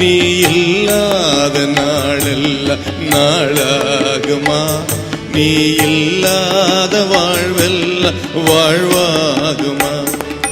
நீ இல்லாத நாளெல்லாம் நாளாகுமா? நீ இல்லாத வாழ்வெல்லாம் வாழ்வாகுமா?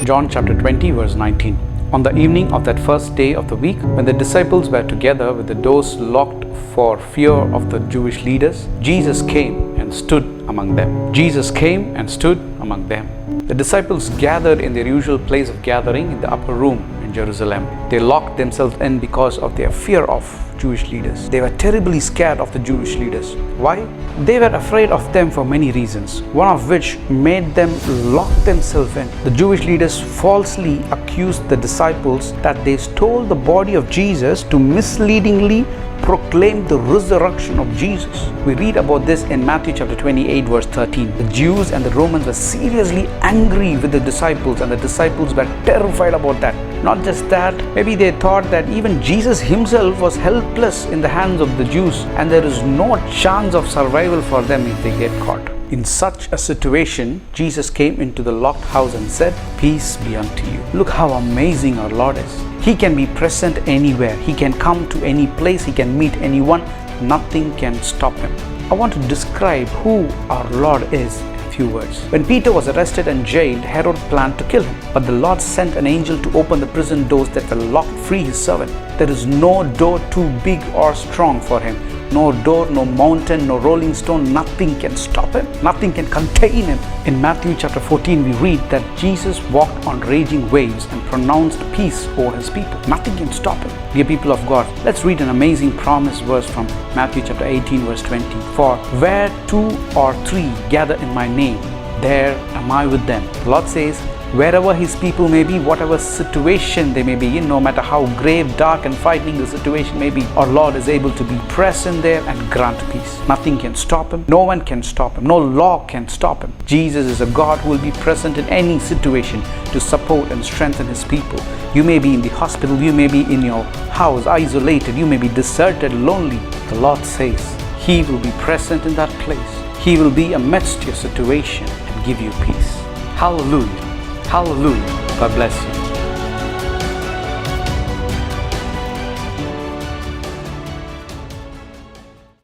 John chapter 20 verse 19. On the evening of that first day of the week, when the disciples were together with the doors locked for fear of the Jewish leaders, Jesus came and stood among them. Jesus came and stood among them. The disciples gathered in their usual place of gathering in the upper room in Jerusalem. They locked themselves in because of their fear of Jewish leaders. They were terribly scared of the Jewish leaders. Why? They were afraid of them for many reasons, one of which made them lock themselves in. The Jewish leaders falsely accused the disciples that they stole the body of Jesus to misleadingly proclaim the resurrection of Jesus. We read about this in Matthew chapter 28 verse 13. The Jews and the Romans were seriously angry with the disciples, and the disciples were terrified about that. Not just that, maybe they thought that even Jesus himself was helpless in the hands of the Jews, and there is no chance of survival for them if they get caught. In such a situation, Jesus came into the locked house and said, "Peace be unto you." Look how amazing our Lord is. He can be present anywhere. He can come to any place. He can meet anyone. Nothing can stop him. I want to describe who our Lord is in a few words. When Peter was arrested and jailed, Herod planned to kill him. But the Lord sent an angel to open the prison doors that were locked, free his servant. There is no door too big or strong for him. No door, no mountain, no rolling stone, nothing can stop him. Nothing can contain him. In Matthew chapter 14, we read that Jesus walked on raging waves and pronounced peace over his people. Nothing can stop him. Dear people of God, let's read an amazing promise verse from Matthew chapter 18 verse 20. For where 2 or 3 gather in my name, there am I with them. The Lord says, wherever his people may be, whatever situation they may be in, no matter how grave, dark and frightening the situation may be, our Lord is able to be present there and grant peace. Nothing can stop him. No one can stop him. No law can stop him. Jesus is a God who will be present in any situation to support and strengthen his people. You may be in the hospital, you may be in your house isolated, you may be deserted, lonely. The Lord says he will be present in that place. He will be amidst your situation and give you peace. Hallelujah. Hallelujah. God bless you.